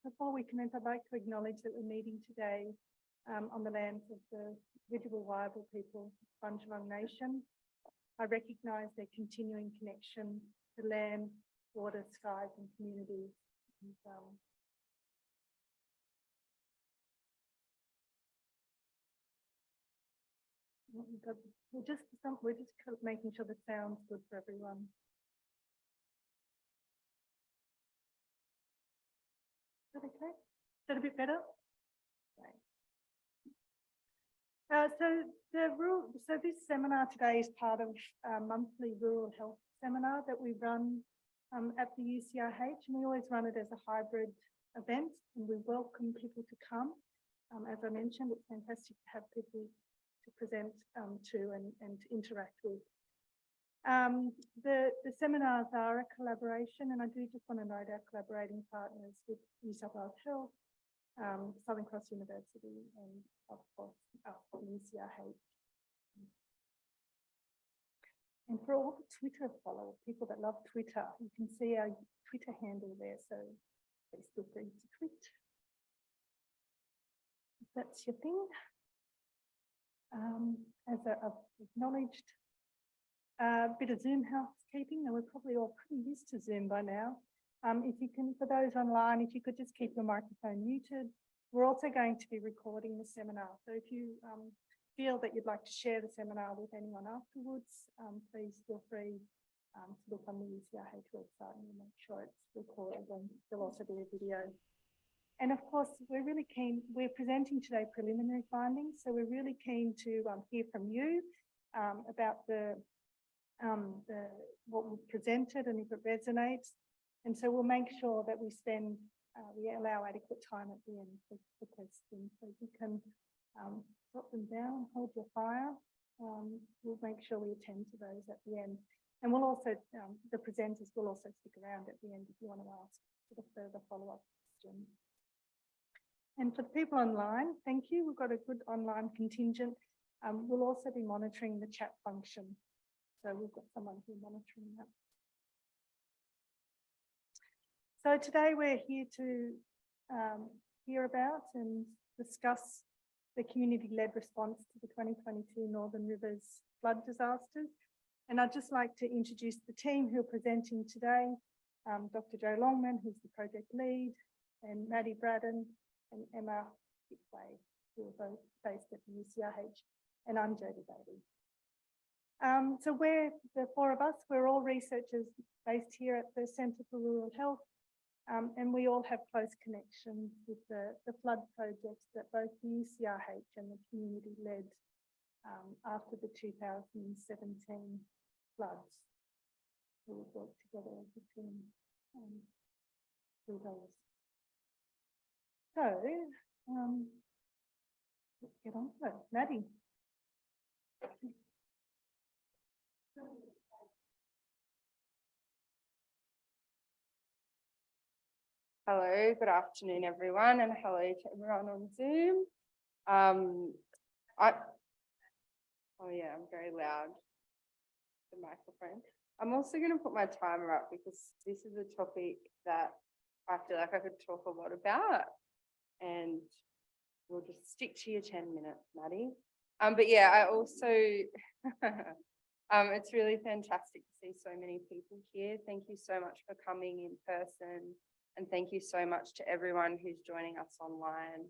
before we commence, I'd like to acknowledge that we're meeting today on the lands of the Widjabul Waiabul people, Bunjalung Nation. I recognise their continuing connection to land, water, skies and communities. And, we're just making sure the sound's good for everyone. Is that okay? Is that a bit better? Okay. So this seminar today is part of our monthly rural health seminar that we run at the UCRH, and we always run it as a hybrid event, and we welcome people to come. As I mentioned, it's fantastic to have people to present to and to interact with. The seminars are a collaboration, and I do just want to note our collaborating partners with New South Wales Health, Southern Cross University, and of course UCRH. And for all the Twitter followers, people that love Twitter, you can see our Twitter handle there, so please feel free to tweet if that's your thing. As I've acknowledged, a bit of Zoom housekeeping. Now, we're probably all pretty used to Zoom by now. If you can, for those online, if you could just keep your microphone muted. We're also going to be recording the seminar. So if you feel that you'd like to share the seminar with anyone afterwards, please feel free to look on the UCRH website and make sure it's recorded, and there'll also be a video. And of course, we're really keen, we're presenting today preliminary findings, so we're really keen to hear from you about what we've presented and if it resonates. And so we'll make sure that we allow adequate time at the end for questions. So if you can drop them down, hold your fire. We'll make sure we attend to those at the end. And we'll also, the presenters will also stick around at the end if you want to ask sort of further follow-up questions. And for the people online, thank you. We've got a good online contingent. We'll also be monitoring the chat function. So we've got someone who's monitoring that. So today we're here to hear about and discuss the community-led response to the 2022 Northern Rivers flood disasters. And I'd just like to introduce the team who are presenting today. Dr. Jo Longman, who's the project lead, and Maddie Braddon and Emma Hickway, who are both based at the UCRH, and I'm Jodie Bailey. So we're the four of us, we're all researchers based here at the Centre for Rural Health, and we all have close connections with the flood projects that both the UCRH and the community led after the 2017 floods. We worked together as a team through those. So, let's get on to it. Maddie. Hello, good afternoon, everyone, and hello to everyone on Zoom. Oh yeah, I'm very loud, the microphone. I'm also going to put my timer up because this is a topic that I feel like I could talk a lot about, and we'll just stick to your 10 minutes, Maddie. But yeah, I also, it's really fantastic to see so many people here. Thank you so much for coming in person, and thank you so much to everyone who's joining us online.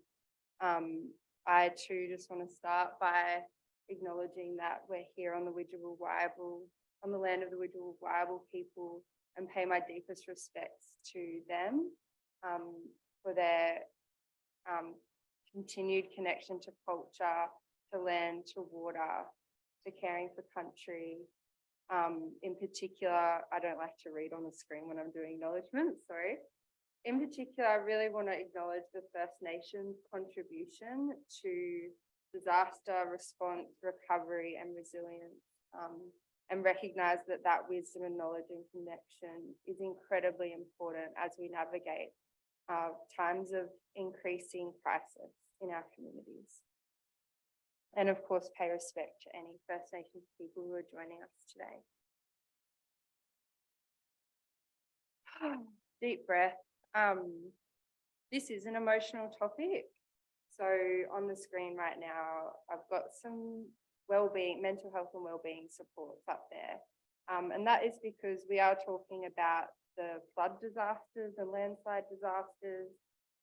I too just want to start by acknowledging that we're here on the Widjabul Waiabul, on the land of the Widjabul Waiabul people, and pay my deepest respects to them for their continued connection to culture, to land, to water, to caring for country. In particular, I don't like to read on the screen when I'm doing acknowledgements, sorry. In particular, I really want to acknowledge the First Nations contribution to disaster response, recovery and resilience, and recognise that wisdom and knowledge and connection is incredibly important as we navigate times of increasing crisis in our communities. And of course, pay respect to any First Nations people who are joining us today. Deep breath. this is an emotional topic. So on the screen right now, I've got some wellbeing, mental health and wellbeing supports up there. And that is because we are talking about the flood disasters and landslide disasters.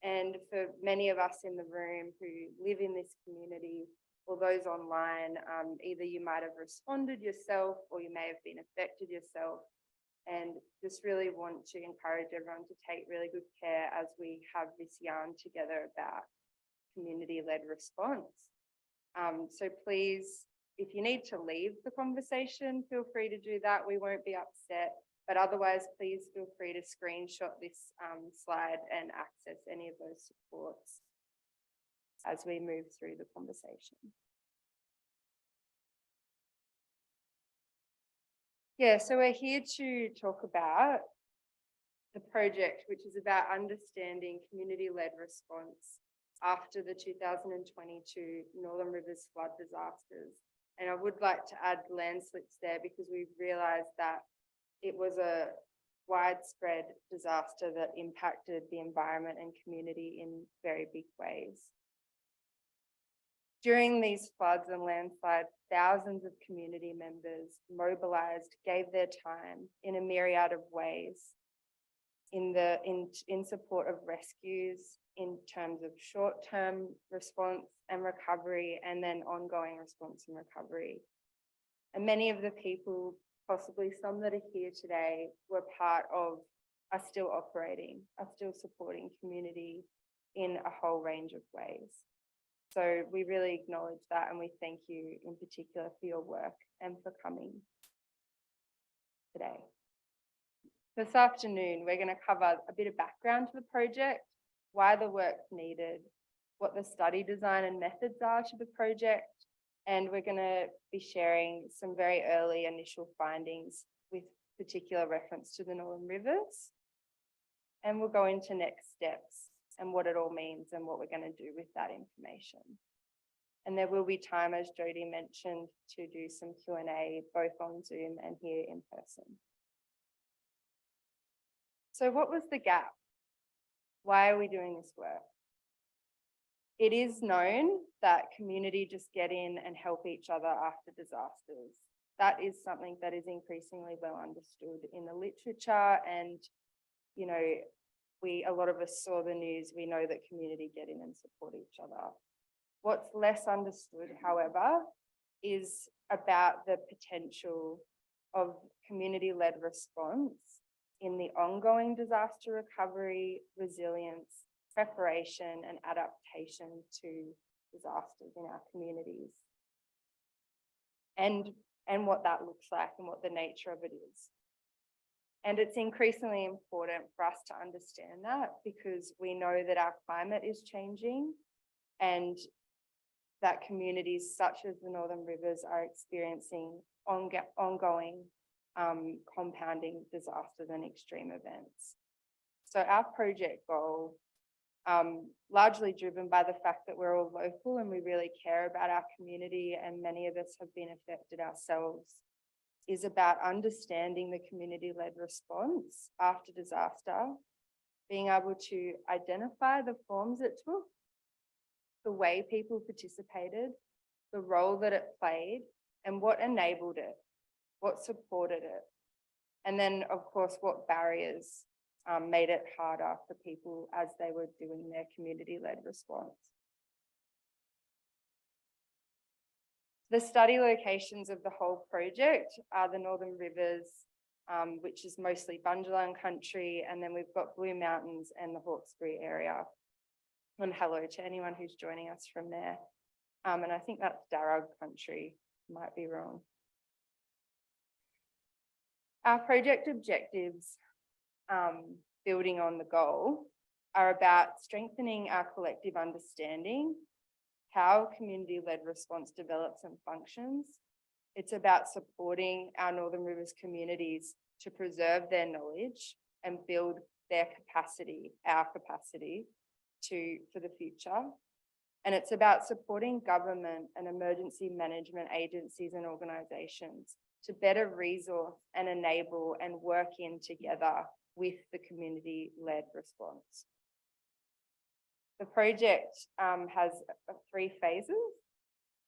And for many of us in the room who live in this community or those online, either you might have responded yourself or you may have been affected yourself. And just really want to encourage everyone to take really good care as we have this yarn together about community-led response. So please, if you need to leave the conversation, feel free to do that. We won't be upset, but otherwise, please feel free to screenshot this slide and access any of those supports as we move through the conversation. Yeah, so we're here to talk about the project, which is about understanding community-led response after the 2022 Northern Rivers flood disasters. And I would like to add landslips there because we've realised that it was a widespread disaster that impacted the environment and community in very big ways. During these floods and landslides, thousands of community members mobilised, gave their time in a myriad of ways in support of rescues, in terms of short-term response and recovery, and then ongoing response and recovery. And many of the people, possibly some that are here today, were part of, are still operating, are still supporting community in a whole range of ways. So we really acknowledge that, and we thank you in particular for your work and for coming today. This afternoon, we're going to cover a bit of background to the project, why the work's needed, what the study design and methods are to the project, and we're going to be sharing some very early initial findings with particular reference to the Northern Rivers. And we'll go into next steps and what it all means and what we're going to do with that information. And there will be time, as Jodie mentioned, to do some Q&A both on Zoom and here in person. So what was the gap? Why are we doing this work? It is known that community just get in and help each other after disasters. That is something that is increasingly well understood in the literature, and you know, a lot of us saw the news, we know that community get in and support each other. What's less understood, however, is about the potential of community-led response in the ongoing disaster recovery, resilience, preparation and adaptation to disasters in our communities. And what that looks like and what the nature of it is. And it's increasingly important for us to understand that because we know that our climate is changing and that communities such as the Northern Rivers are experiencing ongoing compounding disasters and extreme events. So our project goal, largely driven by the fact that we're all local and we really care about our community and many of us have been affected ourselves, is about understanding the community-led response after disaster, being able to identify the forms it took, the way people participated, the role that it played, and what enabled it, what supported it, and then, of course, what barriers made it harder for people as they were doing their community-led response. The study locations of the whole project are the Northern Rivers, which is mostly Bundjalung country, and then we've got Blue Mountains and the Hawkesbury area. And hello to anyone who's joining us from there. And I think that's Darug country, might be wrong. Our project objectives, building on the goal, are about strengthening our collective understanding, how community-led response develops and functions. It's about supporting our Northern Rivers communities to preserve their knowledge and build their capacity, our capacity for the future. And it's about supporting government and emergency management agencies and organisations to better resource and enable and work in together with the community-led response. The project has 3 phases.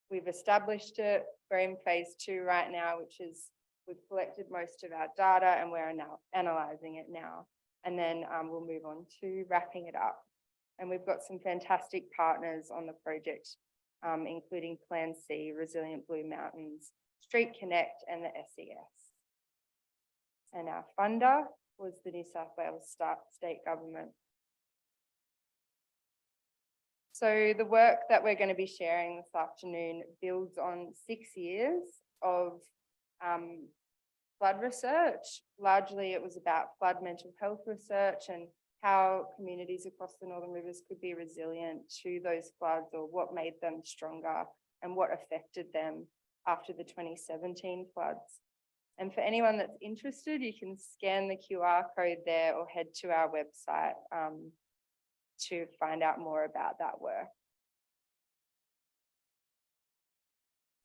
We've established it. We're in phase 2 right now, which is we've collected most of our data and we're now analysing it now. And then we'll move on to wrapping it up. And we've got some fantastic partners on the project, including Plan C, Resilient Blue Mountains, Street Connect and the SES. And our funder was the New South Wales State Government. So the work that we're going to be sharing this afternoon builds on 6 years of flood research. Largely, it was about flood mental health research and how communities across the Northern Rivers could be resilient to those floods, or what made them stronger and what affected them after the 2017 floods. And for anyone that's interested, you can scan the QR code there or head to our website to find out more about that work.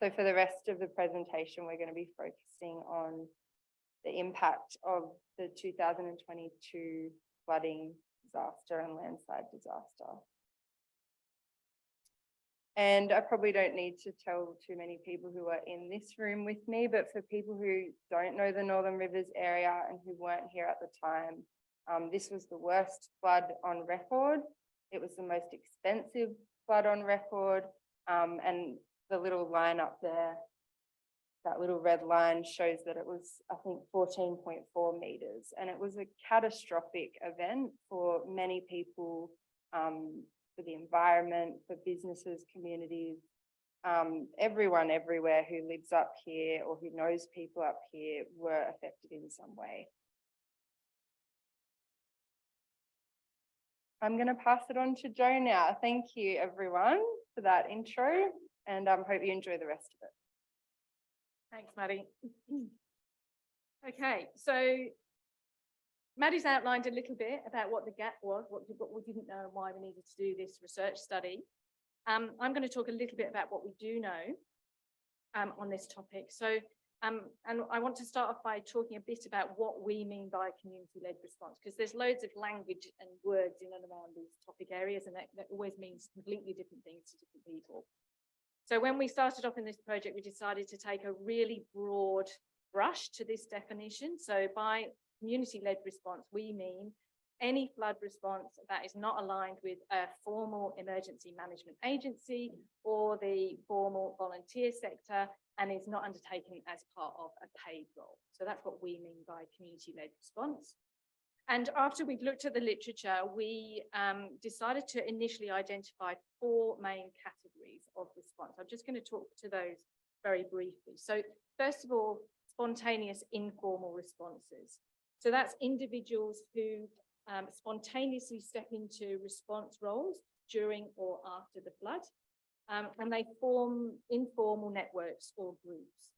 So for the rest of the presentation, we're going to be focusing on the impact of the 2022 flooding disaster and landslide disaster. And I probably don't need to tell too many people who are in this room with me, but for people who don't know the Northern Rivers area and who weren't here at the time, this was the worst flood on record. It was the most expensive flood on record. And the little line up there, that little red line shows that it was, I think, 14.4 meters. And it was a catastrophic event for many people, for the environment, for businesses, communities, everyone everywhere who lives up here or who knows people up here were affected in some way. I'm going to pass it on to Jo now. Thank you, everyone, for that intro, and hope you enjoy the rest of it. Thanks, Maddie. Okay, so Maddie's outlined a little bit about what the gap was, what we didn't know and why we needed to do this research study. I'm going to talk a little bit about what we do know on this topic. So, and I want to start off by talking a bit about what we mean by community-led response, because there's loads of language and words in and around these topic areas, and that always means completely different things to different people. So when we started off in this project, we decided to take a really broad brush to this definition. So by community-led response, we mean any flood response that is not aligned with a formal emergency management agency or the formal volunteer sector and is not undertaken as part of a paid role. So that's what we mean by community-led response. And after we've looked at the literature, we decided to initially identify 4 main categories of response. I'm just going to talk to those very briefly. So first of all, spontaneous informal responses. So that's individuals who spontaneously step into response roles during or after the flood, and they form informal networks or groups.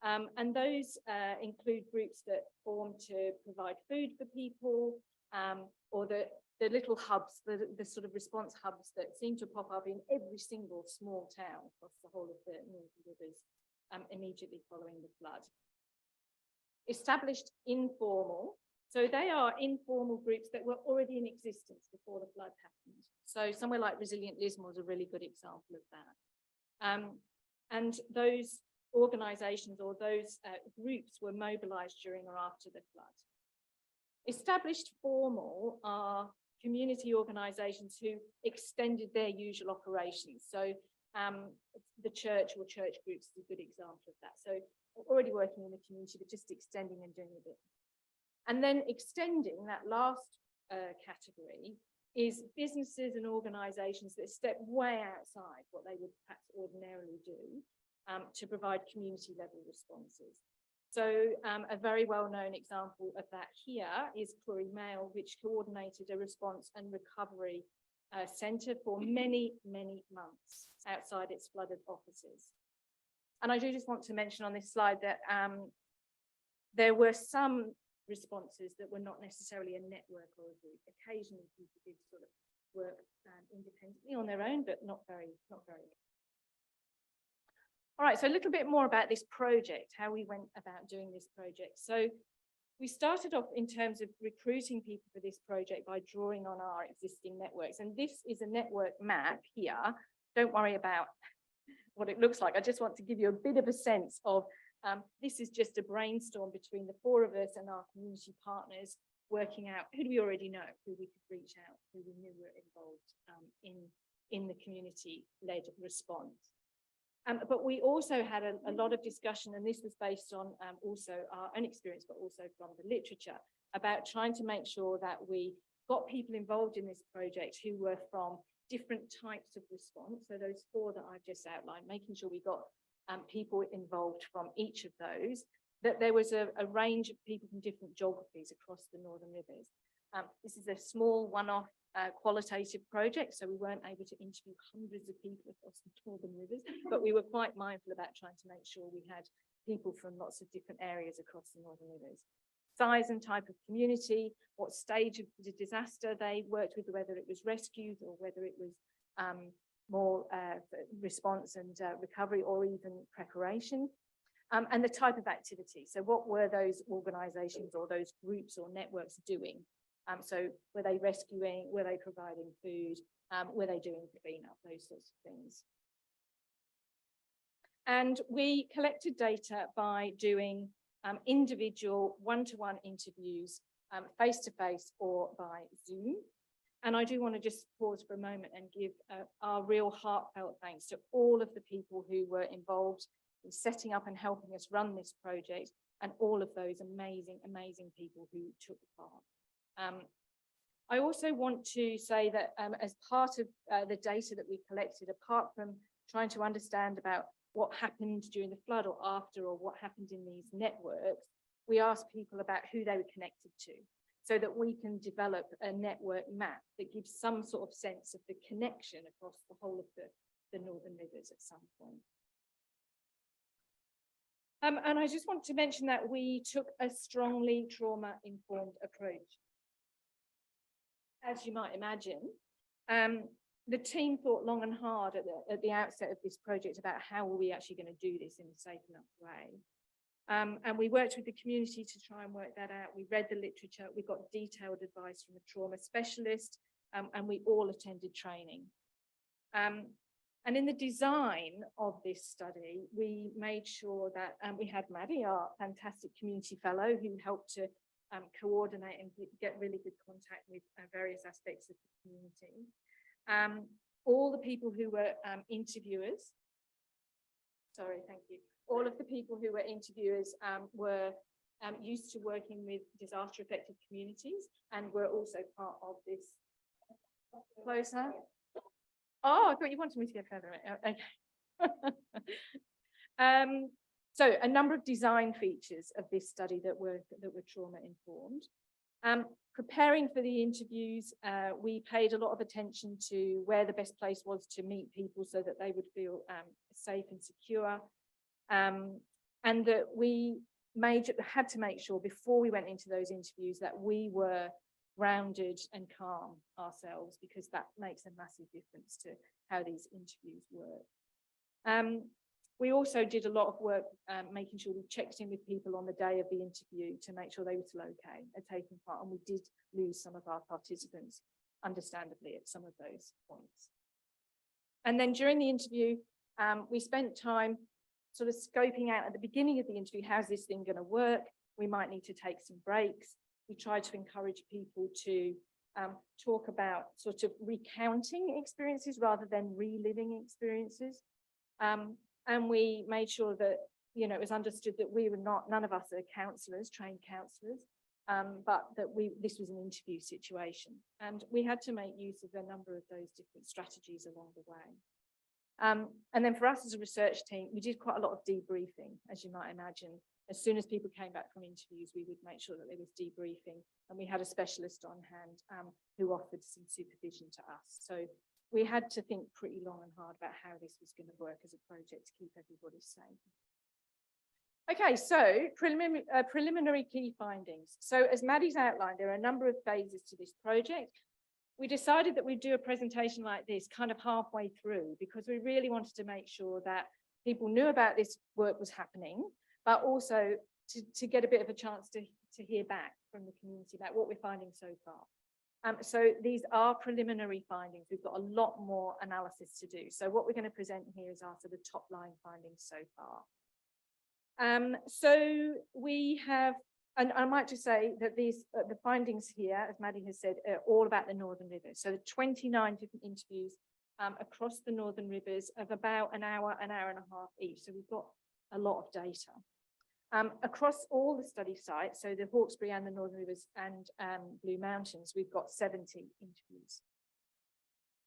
And those include groups that form to provide food for people, or the little hubs, the sort of response hubs that seem to pop up in every single small town across the whole of the Northern Rivers immediately following the flood. Established informal, so they are informal groups that were already in existence before the flood happened. So somewhere like Resilient Lismore is a really good example of that. And those organisations or those groups were mobilised during or after the flood. Established formal are community organisations who extended their usual operations. So the church or church groups is a good example of that. So already working in the community, but just extending and doing a bit. And then extending, that last category, is businesses and organisations that step way outside what they would perhaps ordinarily do to provide community level responses. So a very well-known example of that here is Koori Mail, which coordinated a response and recovery centre for many, many months outside its flooded offices. And I do just want to mention on this slide that there were some responses that were not necessarily a network or a group. Occasionally people did sort of work independently on their own, but not very often. All right, so a little bit more about this project, how we went about doing this project. So we started off in terms of recruiting people for this project by drawing on our existing networks. And this is a network map here. Don't worry about what it looks like. I just want to give you a bit of a sense of, this is just a brainstorm between the four of us and our community partners, working out who do we already know, who we could reach out, who we knew were involved in the community-led response. But we also had a lot of discussion, and this was based on also our own experience, but also from the literature, about trying to make sure that we got people involved in this project who were from different types of response. So those four that I've just outlined, making sure we got people involved from each of those, that there was a range of people from different geographies across the Northern Rivers. This is a small one-off qualitative project, so we weren't able to interview hundreds of people across the Northern Rivers, but we were quite mindful about trying to make sure we had people from lots of different areas across the Northern Rivers. Size and type of community, what stage of the disaster they worked with, whether it was rescues or whether it was more response and recovery or even preparation, and the type of activity. So what were those organisations or those groups or networks doing? So were they rescuing, were they providing food, were they doing cleanup, those sorts of things. And we collected data by doing individual one-to-one interviews, face-to-face or by Zoom. And I do want to just pause for a moment and give our real heartfelt thanks to all of the people who were involved in setting up and helping us run this project, and all of those amazing, amazing people who took part. I also want to say that as part of the data that we collected, apart from trying to understand about what happened during the flood or after, or what happened in these networks, we asked people about who they were connected to, so that we can develop a network map that gives some sort of sense of the connection across the whole of the Northern Rivers at some point. And I just want to mention that we took a strongly trauma-informed approach. As you might imagine, the team thought long and hard at the outset of this project about how were we actually going to do this in a safe enough way. And we worked with the community to try and work that out. We read the literature, we got detailed advice from a trauma specialist, and we all attended training. And in the design of this study, we made sure that we had Maddie, our fantastic community fellow, who helped to coordinate and get really good contact with various aspects of the community. All the people who were interviewers, sorry, thank you. All of the people who were interviewers were used to working with disaster affected communities, and were also part of this. Closer. Oh, I thought you wanted me to go further. Okay. So a number of design features of this study that were trauma informed. Preparing for the interviews, we paid a lot of attention to where the best place was to meet people so that they would feel safe and secure. And that we had to make sure before we went into those interviews that we were grounded and calm ourselves, because that makes a massive difference to how these interviews work. We also did a lot of work making sure we checked in with people on the day of the interview to make sure they were still okay at taking part, and we did lose some of our participants, understandably, at some of those points. And then during the interview, we spent time sort of scoping out at the beginning of the interview, how's this thing going to work? We might need to take some breaks. We tried to encourage people to talk about sort of recounting experiences rather than reliving experiences. And we made sure that, you know, it was understood that we were none of us are counsellors, trained counsellors, but that this was an interview situation. And we had to make use of a number of those different strategies along the way. And then for us as a research team, we did quite a lot of debriefing, as you might imagine. As soon as people came back from interviews, we would make sure that there was debriefing, and we had a specialist on hand who offered some supervision to us. So we had to think pretty long and hard about how this was going to work as a project to keep everybody safe. Okay, so preliminary key findings. So as Maddie's outlined, there are a number of phases to this project. We decided that we'd do a presentation like this kind of halfway through, because we really wanted to make sure that people knew about this work was happening, but also to get a bit of a chance to to hear back from the community about what we're finding so far. So these are preliminary findings. We've got a lot more analysis to do. So what we're going to present here is our sort of top line findings so far. So we have, and I might just say that these, the findings here, as Maddie has said, are all about the Northern Rivers. So the 29 different interviews across the Northern Rivers of about an hour and a half each. So we've got a lot of data. Across all the study sites, so the Hawkesbury and the Northern Rivers and Blue Mountains, we've got 70 interviews.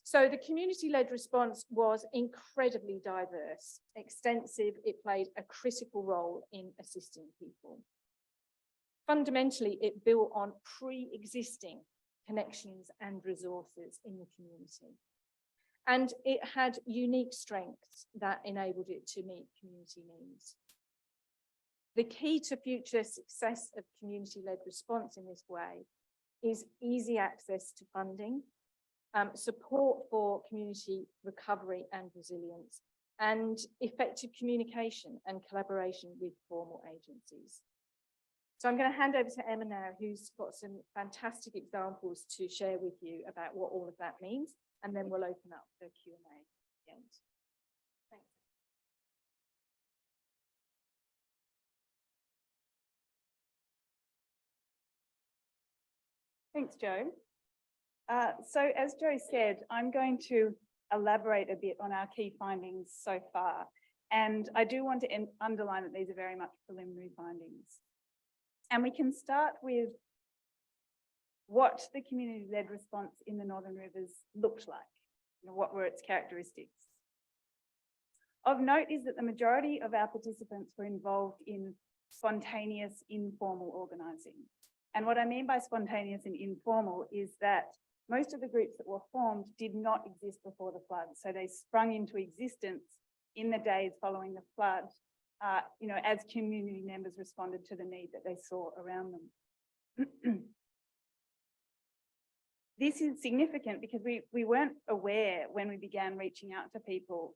So the community-led response was incredibly diverse, extensive. It played a critical role in assisting people. Fundamentally, it built on pre-existing connections and resources in the community. And it had unique strengths that enabled it to meet community needs. The key to future success of community-led response in this way is easy access to funding, support for community recovery and resilience, and effective communication and collaboration with formal agencies. So I'm going to hand over to Emma now, who's got some fantastic examples to share with you about what all of that means, and then we'll open up the Q&A at the end. Thanks. Thanks, Jo. So as Jo said, I'm going to elaborate a bit on our key findings so far. And I do want to underline that these are very much preliminary findings. And we can start with what the community-led response in the Northern Rivers looked like. What were its characteristics? Of note is that the majority of our participants were involved in spontaneous, informal organising. And what I mean by spontaneous and informal is that most of the groups that were formed did not exist before the flood. So they sprung into existence in the days following the flood, as community members responded to the need that they saw around them. This is significant because we weren't aware when we began reaching out to people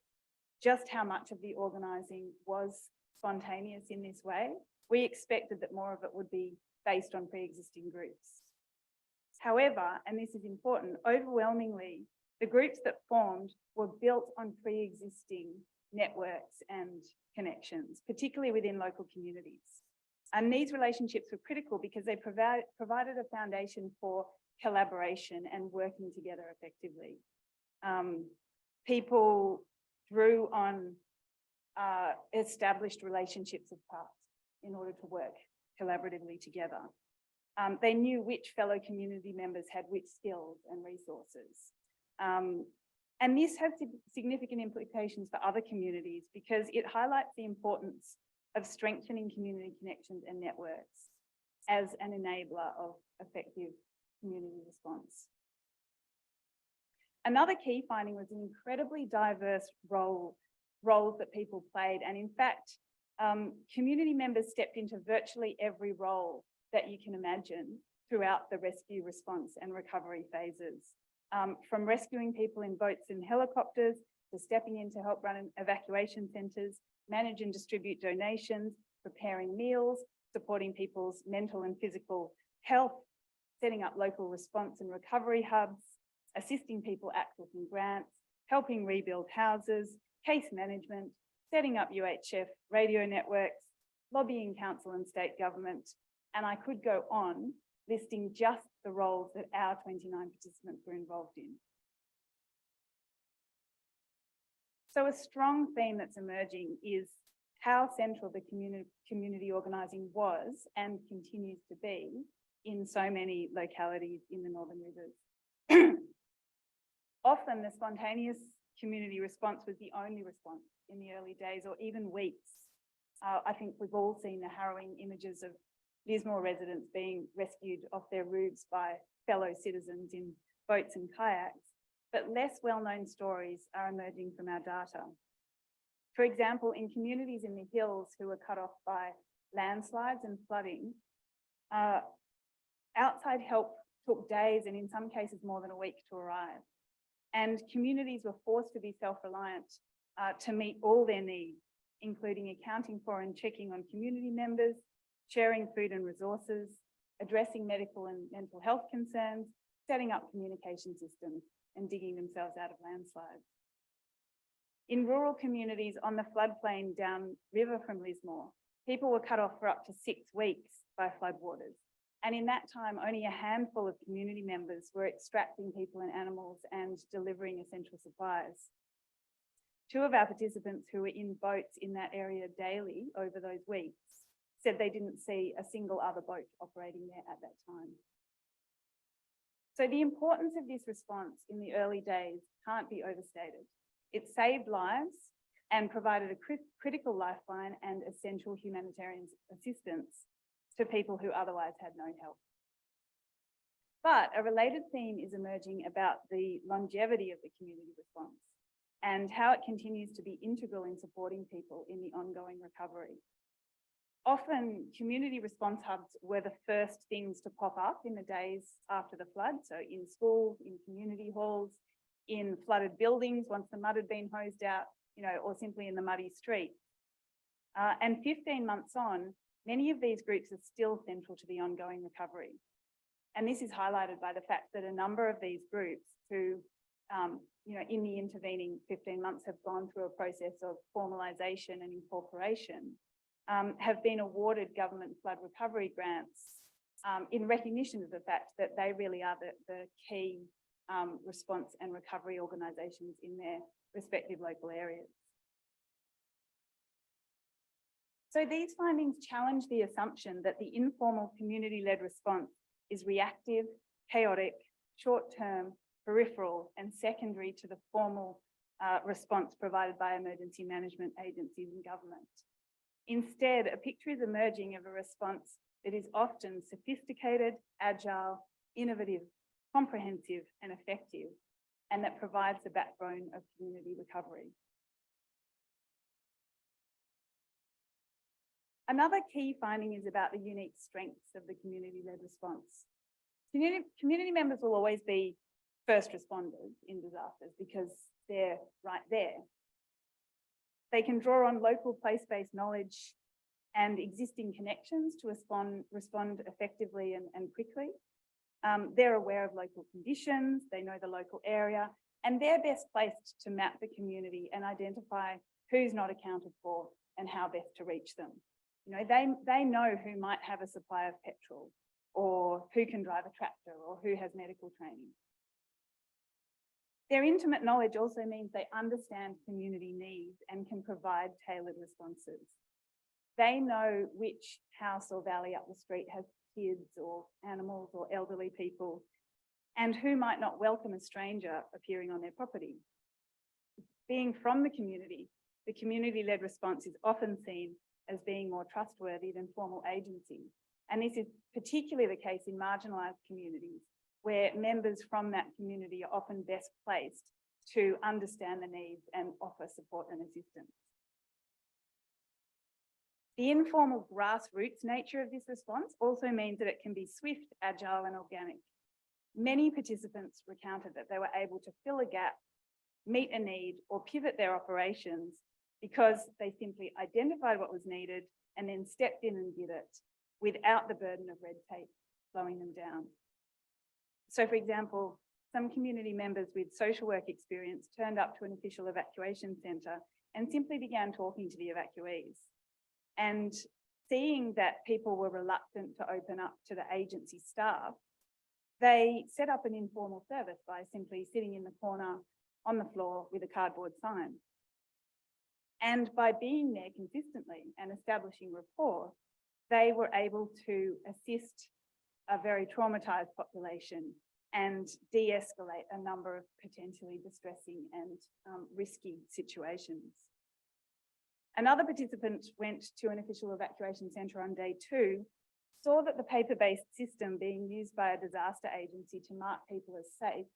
just how much of the organising was spontaneous in this way. We expected that more of it would be based on pre-existing groups. However, and this is important, overwhelmingly, the groups that formed were built on pre-existing networks and connections, particularly within local communities. And these relationships were critical because they provided a foundation for collaboration and working together effectively. People drew on established relationships of past in order to work collaboratively together. They knew which fellow community members had which skills and resources. And this has significant implications for other communities because it highlights the importance of strengthening community connections and networks as an enabler of effective community response. Another key finding was the incredibly diverse roles that people played. And in fact, community members stepped into virtually every role that you can imagine throughout the rescue, response and recovery phases. From rescuing people in boats and helicopters to stepping in to help run evacuation centres, manage and distribute donations, preparing meals, supporting people's mental and physical health, setting up local response and recovery hubs, assisting people accessing grants, helping rebuild houses, case management, setting up UHF radio networks, lobbying council and state government. And I could go on listing just the roles that our 29 participants were involved in. So a strong theme that's emerging is how central the community organising was and continues to be in so many localities in the Northern Rivers. Often the spontaneous community response was the only response in the early days or even weeks. I think we've all seen the harrowing images of Lismore residents being rescued off their roofs by fellow citizens in boats and kayaks, but less well-known stories are emerging from our data. For example, in communities in the hills who were cut off by landslides and flooding, outside help took days and in some cases more than a week to arrive. And communities were forced to be self-reliant to meet all their needs, including accounting for and checking on community members, sharing food and resources, addressing medical and mental health concerns, setting up communication systems, and digging themselves out of landslides. In rural communities on the floodplain downriver from Lismore, people were cut off for up to 6 weeks by floodwaters. And in that time, only a handful of community members were extracting people and animals and delivering essential supplies. 2 of our participants who were in boats in that area daily over those weeks said they didn't see a single other boat operating there at that time. So the importance of this response in the early days can't be overstated. It saved lives and provided a critical lifeline and essential humanitarian assistance to people who otherwise had no help. But a related theme is emerging about the longevity of the community response and how it continues to be integral in supporting people in the ongoing recovery. Often, community response hubs were the first things to pop up in the days after the flood, so in schools, in community halls, in flooded buildings once the mud had been hosed out, or simply in the muddy street. And 15 months on, many of these groups are still central to the ongoing recovery. And this is highlighted by the fact that a number of these groups who, in the intervening 15 months have gone through a process of formalisation and incorporation, have been awarded government flood recovery grants in recognition of the fact that they really are the key response and recovery organisations in their respective local areas. So these findings challenge the assumption that the informal community-led response is reactive, chaotic, short-term, peripheral, and secondary to the formal response provided by emergency management agencies and government. Instead, a picture is emerging of a response that is often sophisticated, agile, innovative, comprehensive, and effective, and that provides the backbone of community recovery. Another key finding is about the unique strengths of the community-led response. Community members will always be first responders in disasters because they're right there. They can draw on local place-based knowledge and existing connections to respond effectively and quickly. They're aware of local conditions, they know the local area, and they're best placed to map the community and identify who's not accounted for and how best to reach them. They know who might have a supply of petrol, or who can drive a tractor, or who has medical training. Their intimate knowledge also means they understand community needs and can provide tailored responses. They know which house or valley up the street has kids or animals or elderly people, and who might not welcome a stranger appearing on their property. Being from the community-led response is often seen as being more trustworthy than formal agency. And this is particularly the case in marginalised communities, where members from that community are often best placed to understand the needs and offer support and assistance. The informal grassroots nature of this response also means that it can be swift, agile, and organic. Many participants recounted that they were able to fill a gap, meet a need, or pivot their operations because they simply identified what was needed and then stepped in and did it without the burden of red tape slowing them down. So, for example, some community members with social work experience turned up to an official evacuation centre and simply began talking to the evacuees. And seeing that people were reluctant to open up to the agency staff, they set up an informal service by simply sitting in the corner on the floor with a cardboard sign. And by being there consistently and establishing rapport, they were able to assist a very traumatised population and de-escalate a number of potentially distressing and risky situations. Another participant went to an official evacuation centre on day 2, saw that the paper-based system being used by a disaster agency to mark people as safe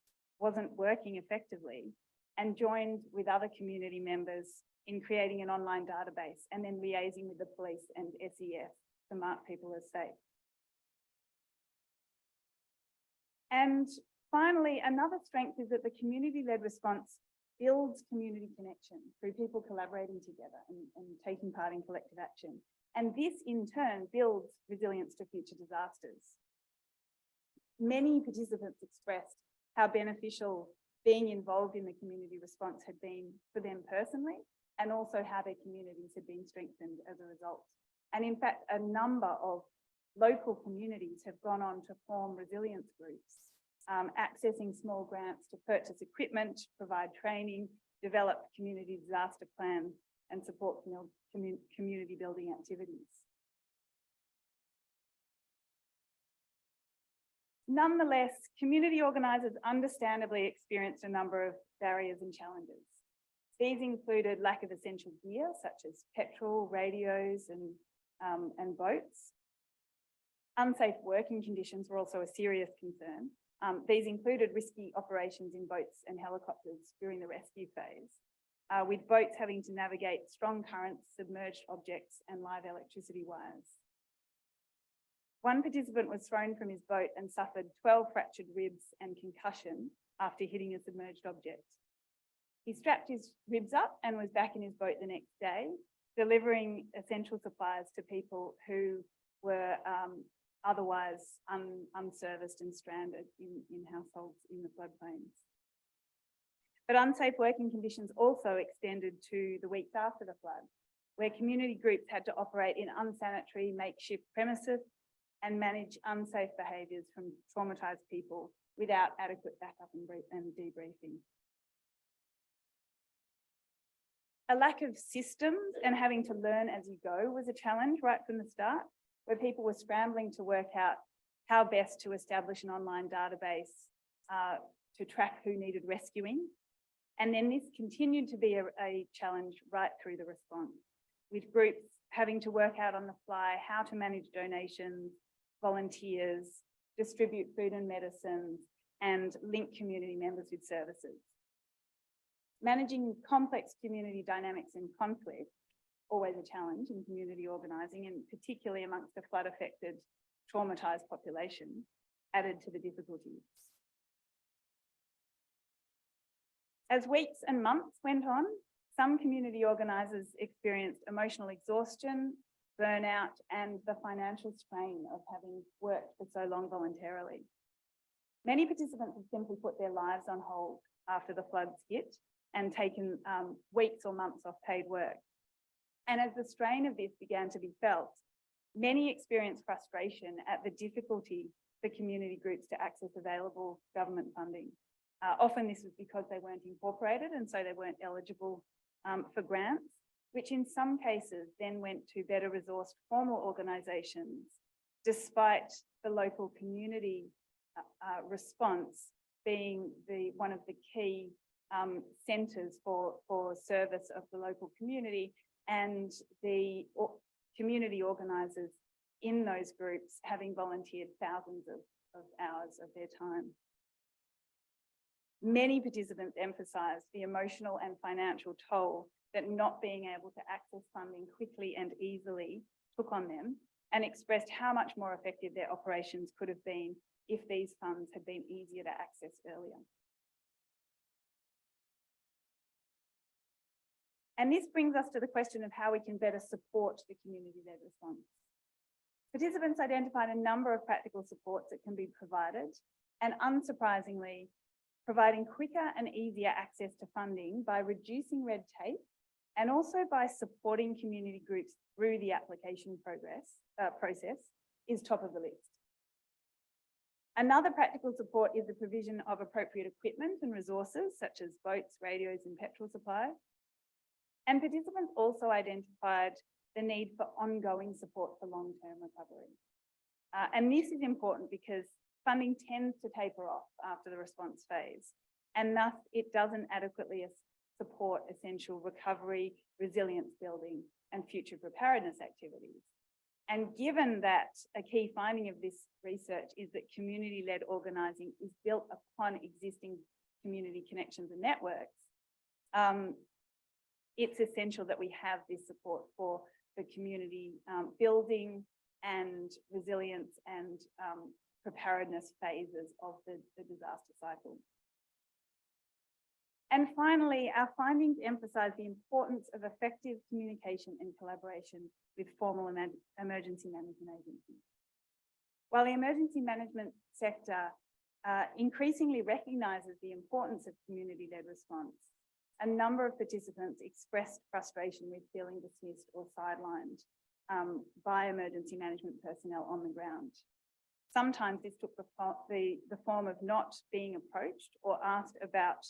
wasn't working effectively, and joined with other community members in creating an online database and then liaising with the police and SES to mark people as safe. And finally, another strength is that the community-led response builds community connection through people collaborating together and taking part in collective action. And this in turn builds resilience to future disasters. Many participants expressed how beneficial being involved in the community response had been for them personally, and also how their communities had been strengthened as a result. And in fact, a number of local communities have gone on to form resilience groups, accessing small grants to purchase equipment, provide training, develop community disaster plans, and support community building activities. Nonetheless, community organisers understandably experienced a number of barriers and challenges. These included lack of essential gear, such as petrol, radios, and boats. Unsafe working conditions were also a serious concern. These included risky operations in boats and helicopters during the rescue phase, with boats having to navigate strong currents, submerged objects, and live electricity wires. One participant was thrown from his boat and suffered 12 fractured ribs and concussion after hitting a submerged object. He strapped his ribs up and was back in his boat the next day, delivering essential supplies to people who were otherwise unserviced and stranded in households in the floodplains. But unsafe working conditions also extended to the weeks after the flood, where community groups had to operate in unsanitary makeshift premises and manage unsafe behaviours from traumatised people without adequate backup and debriefing. A lack of systems and having to learn as you go was a challenge right from the start, where people were scrambling to work out how best to establish an online database to track who needed rescuing. And then this continued to be a challenge right through the response, with groups having to work out on the fly how to manage donations, volunteers, distribute food and medicine, and link community members with services. Managing complex community dynamics and conflict, always a challenge in community organising, and particularly amongst a flood-affected, traumatised population, added to the difficulties. As weeks and months went on, some community organisers experienced emotional exhaustion, burnout, and the financial strain of having worked for so long voluntarily. Many participants have simply put their lives on hold after the floods hit and taken weeks or months off paid work. And as the strain of this began to be felt, many experienced frustration at the difficulty for community groups to access available government funding. Often this was because they weren't incorporated and so they weren't eligible for grants, which in some cases then went to better resourced formal organisations, despite the local community response being one of the key centres for service of the local community, and the community organisers in those groups having volunteered thousands of hours of their time. Many participants emphasised the emotional and financial toll that not being able to access funding quickly and easily took on them, and expressed how much more effective their operations could have been if these funds had been easier to access earlier. And this brings us to the question of how we can better support the community-led response. Participants identified a number of practical supports that can be provided, and unsurprisingly, providing quicker and easier access to funding by reducing red tape, and also by supporting community groups through the application process is top of the list. Another practical support is the provision of appropriate equipment and resources, such as boats, radios, and petrol supply. And participants also identified the need for ongoing support for long-term recovery. And this is important because funding tends to taper off after the response phase, and thus it doesn't adequately support essential recovery, resilience building, and future preparedness activities. And given that a key finding of this research is that community-led organising is built upon existing community connections and networks, it's essential that we have this support for the community building and resilience and preparedness phases of the disaster cycle. And finally, our findings emphasise the importance of effective communication and collaboration with formal emergency management agencies. While the emergency management sector increasingly recognises the importance of community-led response, a number of participants expressed frustration with feeling dismissed or sidelined by emergency management personnel on the ground. Sometimes this took the form of not being approached or asked about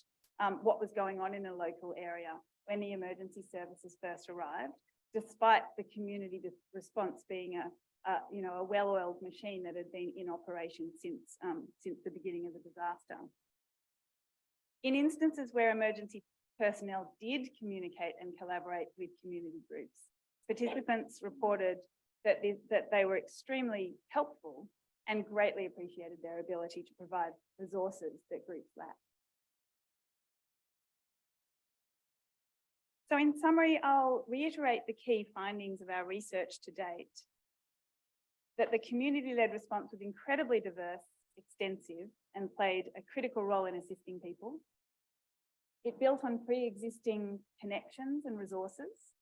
what was going on in a local area when the emergency services first arrived, despite the community response being a well-oiled machine that had been in operation since the beginning of the disaster. In instances where emergency personnel did communicate and collaborate with community groups, participants reported that they were extremely helpful and greatly appreciated their ability to provide resources that groups lacked. So in summary, I'll reiterate the key findings of our research to date. That the community-led response was incredibly diverse, extensive, and played a critical role in assisting people. It built on pre-existing connections and resources,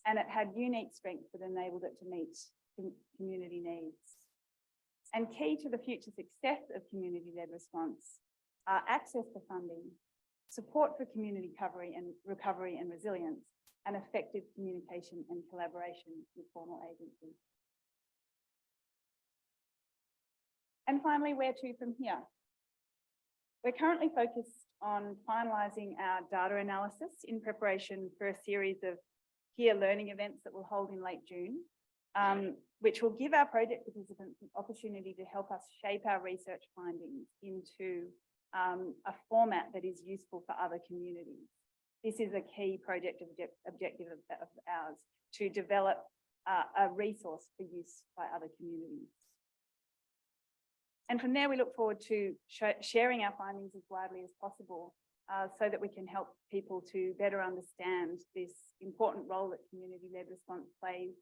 and it had unique strengths that enabled it to meet community needs. And key to the future success of community-led response are access to funding, support for community recovery and resilience, and effective communication and collaboration with formal agencies. And finally, where to from here? We're currently focused on finalising our data analysis in preparation for a series of peer learning events that we'll hold in late June, which will give our project participants an opportunity to help us shape our research findings into a format that is useful for other communities. This is a key project objective of ours, to develop a resource for use by other communities. And from there, we look forward to sharing our findings as widely as possible so that we can help people to better understand this important role that community-led response plays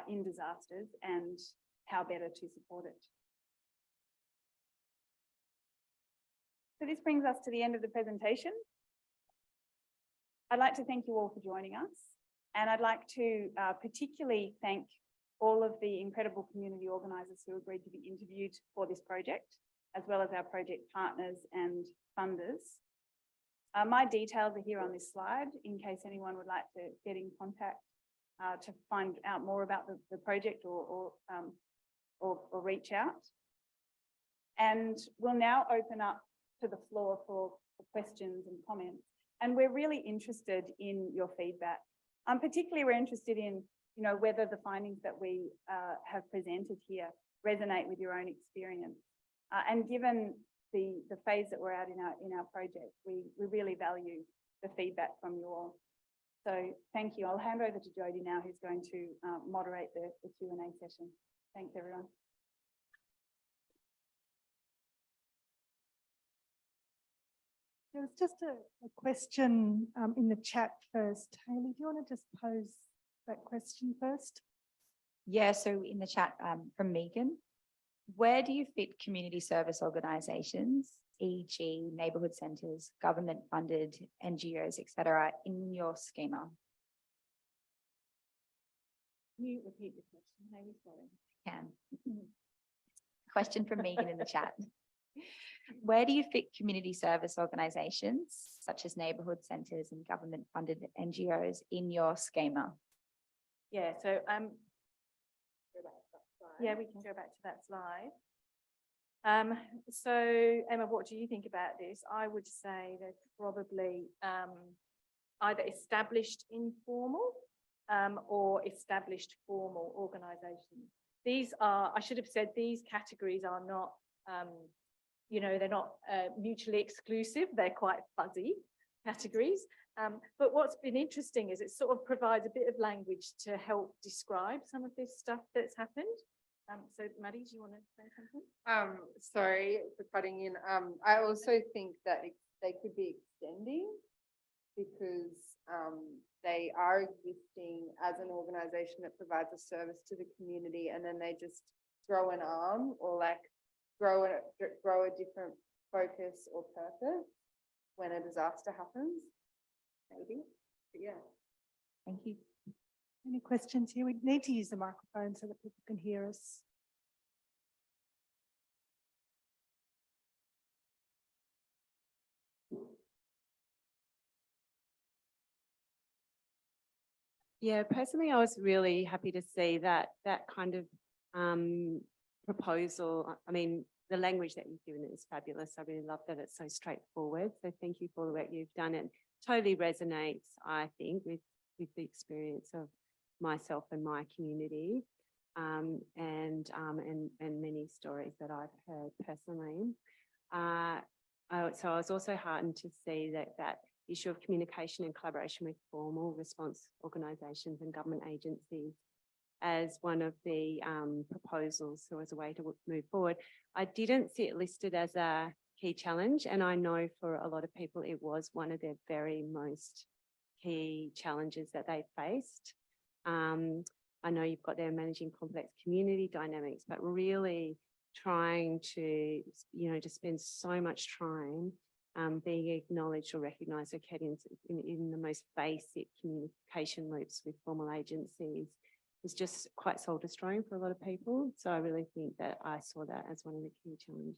in disasters and how better to support it. So this brings us to the end of the presentation. I'd like to thank you all for joining us, and I'd like to particularly thank all of the incredible community organisers who agreed to be interviewed for this project, as well as our project partners and funders. My details are here on this slide in case anyone would like to get in contact to find out more about the project or reach out. And we'll now open up to the floor for questions and comments. And we're really interested in your feedback. Particularly, we're interested in whether the findings that we have presented here resonate with your own experience. And given the phase that we're at in our project, we really value the feedback from you all. So thank you. I'll hand over to Jodie now, who's going to moderate the Q&A session. Thanks, everyone. There was just a question in the chat first. Hayley, do you want to just pose that question first? Yeah, so in the chat from Megan, where do you fit community service organisations, e.g. neighbourhood centres, government-funded NGOs, etc., in your schema? Can you repeat the question, Hayley? Sorry. Can. Question from Megan in the chat. Where do you fit community service organisations, such as neighbourhood centres and government-funded NGOs, in your schema? Yeah, so yeah, we can go back to that slide. So Emma, what do you think about this? I would say they're probably either established informal or established formal organisations. These are, I should have said, these categories are not, they're not mutually exclusive. They're quite fuzzy categories. But what's been interesting is it sort of provides a bit of language to help describe some of this stuff that's happened. So Maddie, do you want to say something? Sorry for cutting in. I also think that they could be extending because they are existing as an organisation that provides a service to the community, and then they just grow an arm or like grow a different focus or purpose when a disaster happens. Maybe, but yeah. Thank you. Any questions here? We need to use the microphone so that people can hear us. Yeah, personally, I was really happy to see that kind of proposal. I mean, the language that you've given is fabulous. I really love that it's so straightforward. So thank you for the work you've done. It totally resonates, I think, with the experience of myself and my community, and many stories that I've heard personally. So I was also heartened to see that issue of communication and collaboration with formal response organisations and government agencies as one of the proposals, so as a way to move forward. I didn't see it listed as a key challenge, and I know for a lot of people it was one of their very most key challenges that they faced. I know you've got there managing complex community dynamics, but really trying to, to spend so much time being acknowledged or recognised in the most basic communication loops with formal agencies was just quite soul destroying for a lot of people. So I really think that I saw that as one of the key challenges.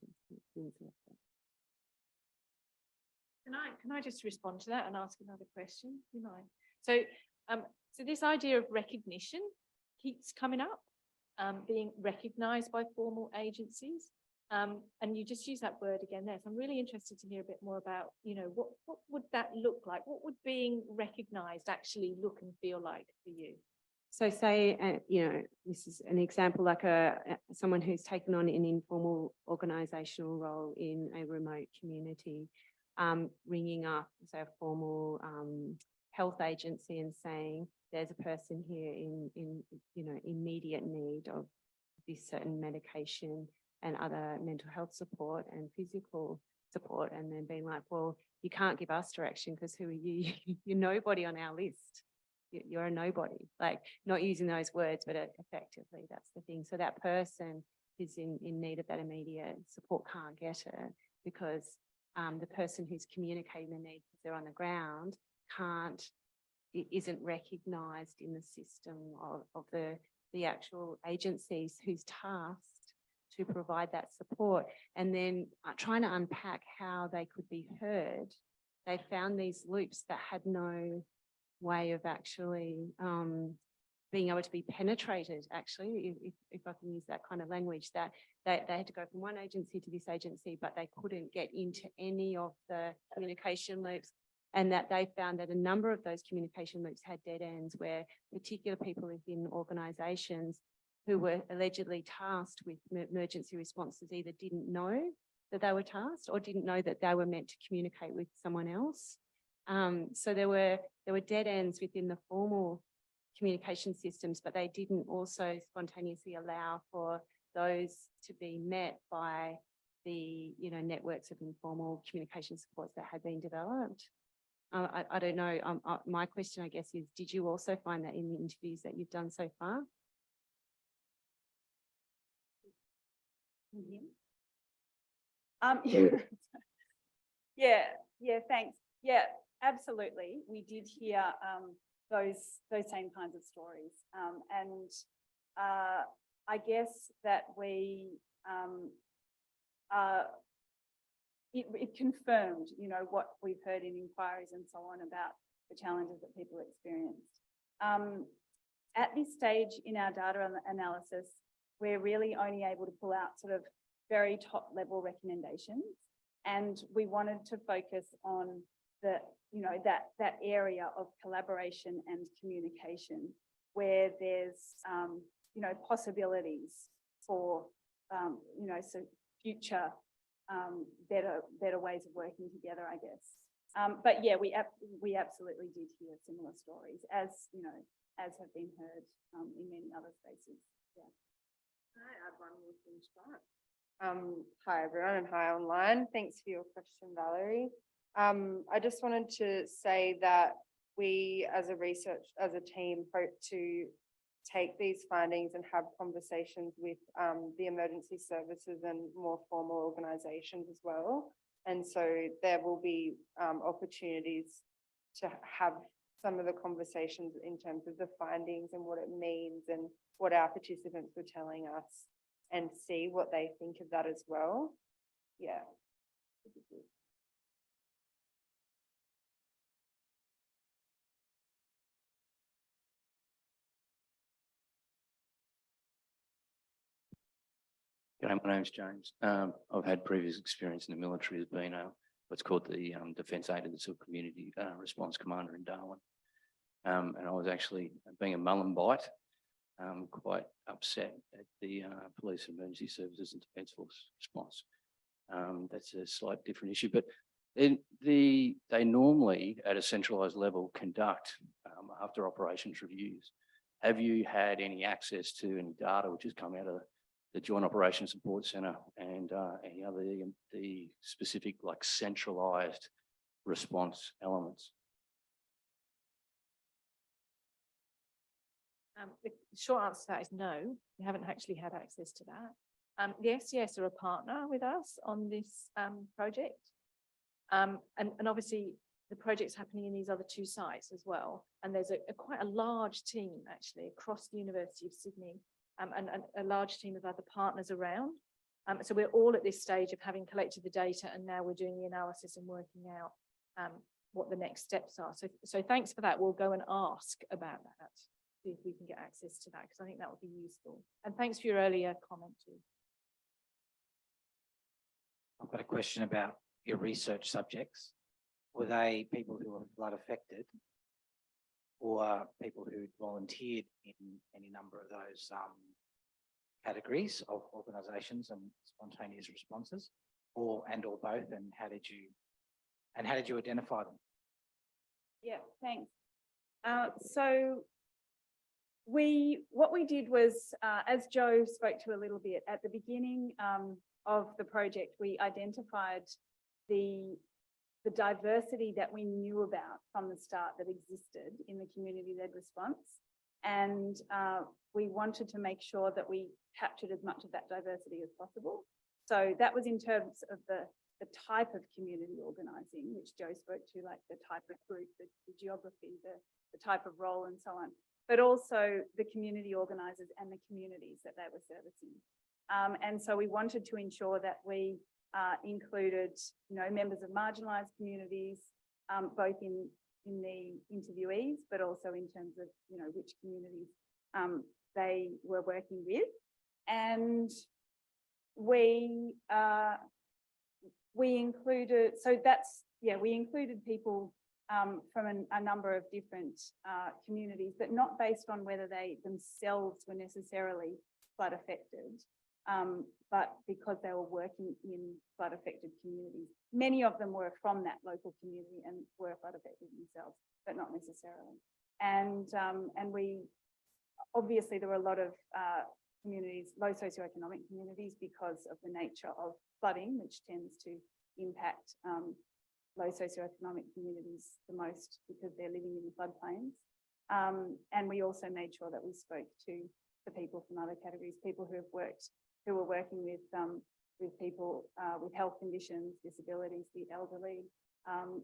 Can I just respond to that and ask another question? Do you mind? So this idea of recognition keeps coming up, being recognised by formal agencies. And you just use that word again there. So I'm really interested to hear a bit more about, what would that look like? What would being recognised actually look and feel like for you? So say, this is an example, like someone who's taken on an informal organisational role in a remote community, ringing up, say, a formal health agency and saying, there's a person here in immediate need of this certain medication and other mental health support and physical support, and then being like, well, you can't give us direction because who are you? You're nobody on our list. You're a nobody. Like, not using those words, but effectively that's the thing. So that person who's in need of that immediate support can't get it because the person who's communicating the need because they're on the ground isn't recognised in the system of the actual agencies who's tasked to provide that support. And then trying to unpack how they could be heard, they found these loops that had no way of actually being able to be penetrated, actually, if I can use that kind of language, that they had to go from one agency to this agency, but they couldn't get into any of the communication loops. And that they found that a number of those communication loops had dead ends where particular people within organisations who were allegedly tasked with emergency responses either didn't know that they were tasked or didn't know that they were meant to communicate with someone else. So there were dead ends within the formal communication systems, but they didn't also spontaneously allow for those to be met by the networks of informal communication supports that had been developed. I don't know. My question, I guess, is: did you also find that in the interviews that you've done so far? Yeah, thanks. Yeah, absolutely. We did hear those same kinds of stories, and I guess that it confirmed, what we've heard in inquiries and so on about the challenges that people experienced. At this stage in our data analysis, we're really only able to pull out sort of very top level recommendations. And we wanted to focus on that area of collaboration and communication where there's, possibilities for, so future better ways of working together, I guess. But yeah, we absolutely did hear similar stories as have been heard in many other spaces. Yeah. Can I add one more thing to that? Hi everyone and hi online. Thanks for your question, Valerie. I just wanted to say that we as a team hope to take these findings and have conversations with the emergency services and more formal organisations as well. And so there will be opportunities to have some of the conversations in terms of the findings and what it means and what our participants were telling us, and see what they think of that as well. Yeah. G'day, my name's James. I've had previous experience in the military as being what's called the Defence Aid of the Civil Community Response Commander in Darwin. And I was actually, being a Mullumbite, quite upset at the Police Emergency Services and Defence Force response. That's a slight different issue, but they normally at a centralised level conduct after operations reviews. Have you had any access to any data which has come out of the Joint Operations Support Centre and any other the specific like centralised response elements? The short answer to that is no, we haven't actually had access to that. The SCS are a partner with us on this project. And obviously the project's happening in these other two sites as well. And there's quite a large team actually across the University of Sydney and a large team of other partners around. So we're all at this stage of having collected the data and now we're doing the analysis and working out what the next steps are. So thanks for that. We'll go and ask about that, see if we can get access to that, because I think that would be useful. And thanks for your earlier comment too. I've got a question about your research subjects. Were they people who were flood affected or people who volunteered in any number of those categories of organisations and spontaneous responses, or both? And how did you identify them? Yeah, thanks. So what we did was, as Joe spoke to a little bit at the beginning of the project, we identified the diversity that we knew about from the start that existed in the community-led response. And we wanted to make sure that we captured as much of that diversity as possible. So that was in terms of the type of community organising, which Joe spoke to, like the type of group, the geography, the type of role and so on, but also the community organisers and the communities that they were servicing. And so we wanted to ensure that we included, members of marginalised communities, both in the interviewees, but also in terms of, which communities they were working with. And we included, we included people from a number of different communities, but not based on whether they themselves were necessarily flood affected, but because they were working in flood affected communities. Many of them were from that local community and were flood affected themselves, but not necessarily. And we, obviously there were a lot of communities, low socioeconomic communities, because of the nature of flooding, which tends to impact low socioeconomic communities the most because they're living in the floodplains. And we also made sure that we spoke to the people from other categories, people who were working with people with health conditions, disabilities, the elderly,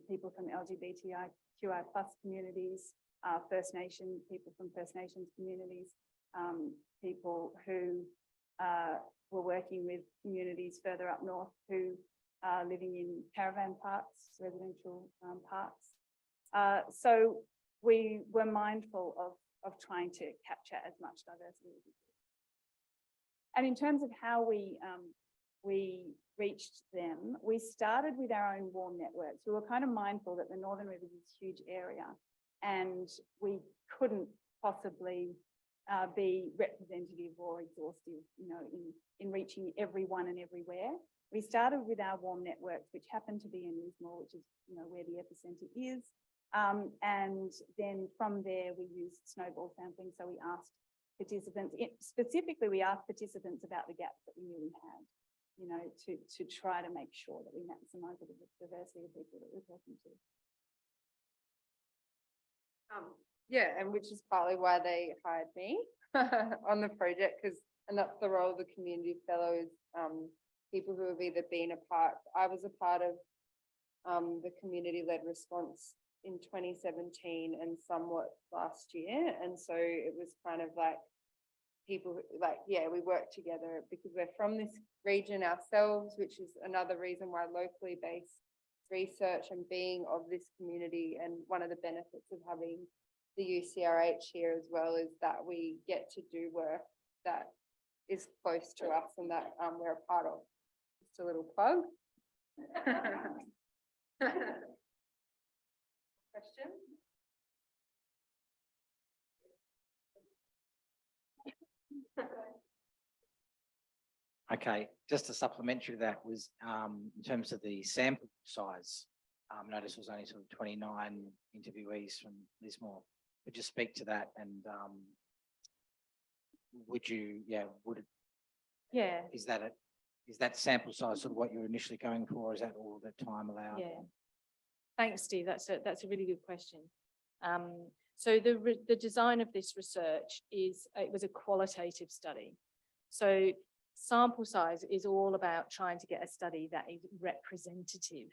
people from LGBTIQI+ communities, First Nation, people from First Nations communities, people who were working with communities further up north who are living in caravan parks, residential parks. So we were mindful of trying to capture as much diversity as we could. And in terms of how we reached them, we started with our own warm networks. We were kind of mindful that the Northern Rivers is a huge area and we couldn't possibly be representative or exhaustive, in reaching everyone and everywhere. We started with our warm networks, which happened to be in Lismore, which is, where the epicenter is. And then from there, we used snowball sampling. So we asked participants, specifically, we asked participants about the gaps that we knew we had, to try to make sure that we maximise the diversity of people that we're talking to. Yeah, and which is partly why they hired me on the project, and that's the role of the community fellows, people who have either been I was a part of the community-led response in 2017 and somewhat last year. And so it was kind of like people we work together because we're from this region ourselves, which is another reason why locally based research and being of this community, and one of the benefits of having the UCRH here as well is that we get to do work that is close to us and that we're a part of. Just a little plug. Question? Okay, just a supplementary to that was, in terms of the sample size, notice it was only sort of 29 interviewees from Lismore. Would you speak to that and, would you, Yeah, is that sample size sort of what you're initially going for, or is that all the time allowed? yeah. Thanks, Steve. That's a really good question. So the design of this research it was a qualitative study. So sample size is all about trying to get a study that is representative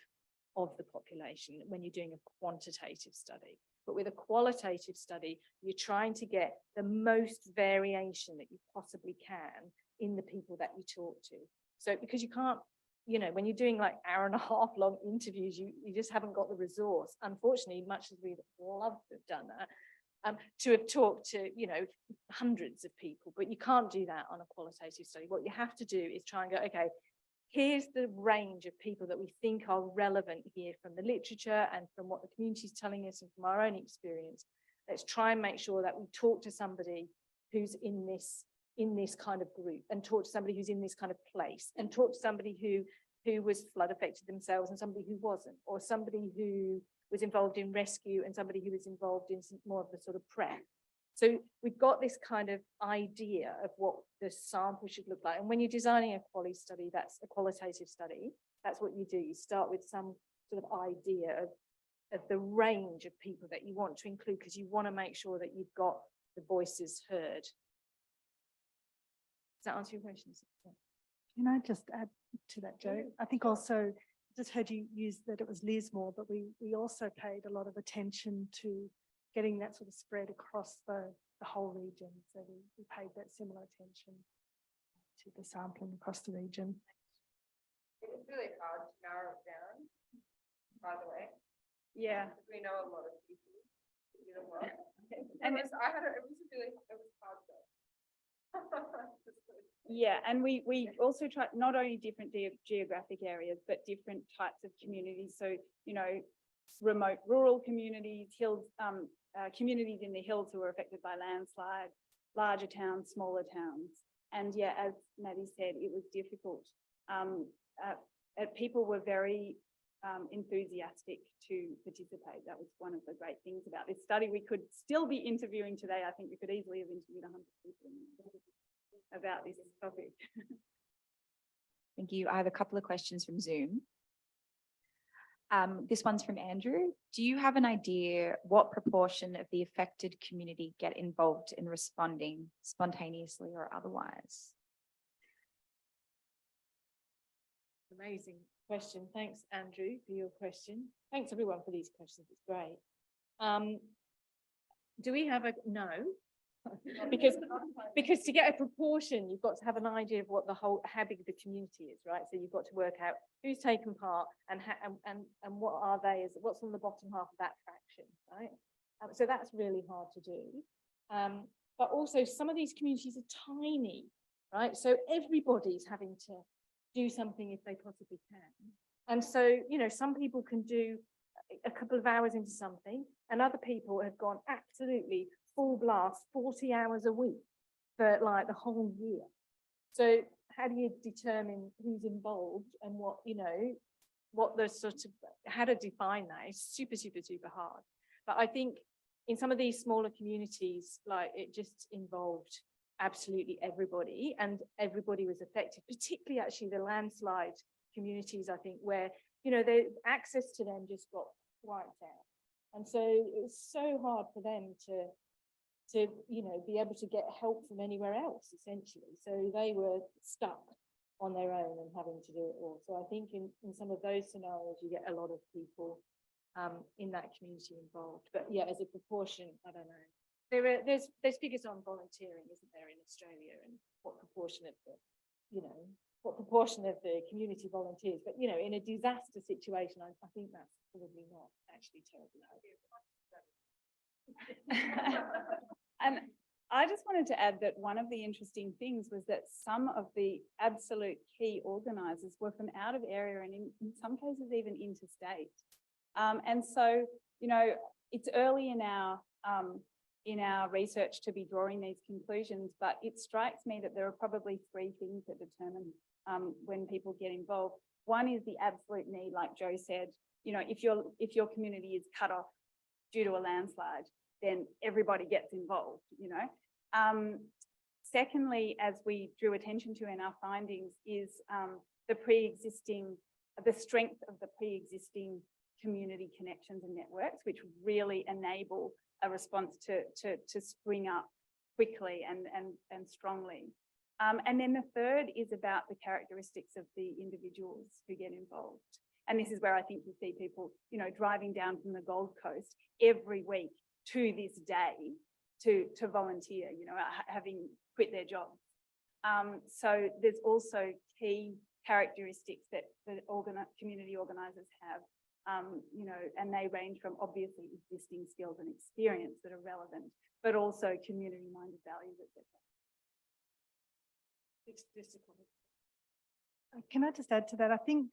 of the population when you're doing a quantitative study. But with a qualitative study, you're trying to get the most variation that you possibly can in the people that you talk to. So because you can't, when you're doing like hour and a half long interviews, you just haven't got the resource. Unfortunately, much as we'd love to have done that, to have talked to, hundreds of people, but you can't do that on a qualitative study. What you have to do is try and go, okay, here's the range of people that we think are relevant here from the literature and from what the community is telling us and from our own experience. Let's try and make sure that we talk to somebody who's in this kind of group, and talk to somebody who's in this kind of place, and talk to somebody who was flood affected themselves and somebody who wasn't, or somebody who was involved in rescue and somebody who was involved in some more of the sort of prep. So we've got this kind of idea of what the sample should look like. And when you're designing a quality study, that's a qualitative study, that's what you do. You start with some sort of idea of the range of people that you want to include, because you want to make sure that you've got the voices heard. Does that answer your question? Can I just add to that, Jo? I think also, just heard you use that it was Lismore, but we also paid a lot of attention to getting that sort of spread across the whole region. So we paid that similar attention to the sampling across the region. It was really hard to narrow it down, by the way. Yeah. We know a lot of people. You know what? And it was hard though. Yeah, and we also try not only different geographic areas, but different types of communities. So, remote rural communities, hills, communities in the hills who are affected by landslide, larger towns, smaller towns. And yeah, as Maddie said, it was difficult. People were very enthusiastic to participate. That was one of the great things about this study. We could still be interviewing today. I think we could easily have interviewed 100 people about this topic. Thank you. I have a couple of questions from Zoom. This one's from Andrew. Do you have an idea what proportion of the affected community get involved in responding spontaneously or otherwise? Amazing question. Thanks, Andrew, for your question. Thanks, everyone, for these questions. It's great. Do we have a no? because to get a proportion, you've got to have an idea of what how big the community is, right? So you've got to work out who's taken part and what are they, what's on the bottom half of that fraction, right? So that's really hard to do. But also some of these communities are tiny, right? So everybody's having to do something if they possibly can. And so, some people can do a couple of hours into something, and other people have gone absolutely full blast 40 hours a week for like the whole year. So how do you determine who's involved and what, what the sort of, how to define that is super, super, super hard. But I think in some of these smaller communities, like it just involved absolutely everybody, and everybody was affected, particularly actually the landslide communities, I think, where, the access to them just got wiped out. And so it was so hard for them to be able to get help from anywhere else, essentially. So they were stuck on their own and having to do it all. So I think in some of those scenarios, you get a lot of people in that community involved. But yeah, as a proportion, I don't know. There's figures on volunteering, isn't there, in Australia, and what proportion of the, what proportion of the community volunteers. But in a disaster situation, I think that's probably not actually terribly. I just wanted to add that one of the interesting things was that some of the absolute key organisers were from out of area and in some cases even interstate. And so, you know, it's early in our research to be drawing these conclusions, but it strikes me that there are probably three things that determine when people get involved. One is the absolute need, like Joe said, you know, if your community is cut off due to a landslide, then everybody gets involved, you know. Secondly, as we drew attention to in our findings, is the strength of the pre-existing community connections and networks, which really enable a response to spring up quickly and strongly. And then the third is about the characteristics of the individuals who get involved. And this is where I think you see people, you know, driving down from the Gold Coast every week to this day to volunteer, you know, having quit their jobs. So there's also key characteristics that the community organisers have, you know, and they range from obviously existing skills and experience that are relevant, but also community-minded values, etc. Can I just add to that? I think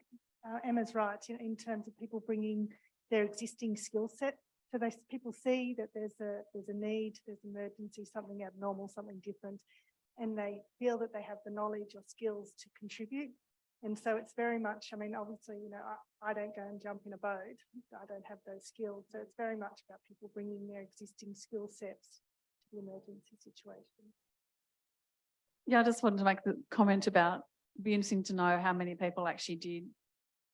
Emma's right in terms of people bringing their existing skill set. So people see that there's a need, there's emergency, something abnormal, something different, and they feel that they have the knowledge or skills to contribute. And so it's very much, I mean, obviously, you know, I don't go and jump in a boat. I don't have those skills. So it's very much about people bringing their existing skill sets to the emergency situation. Yeah, I just wanted to make the comment about, it'd be interesting to know how many people actually did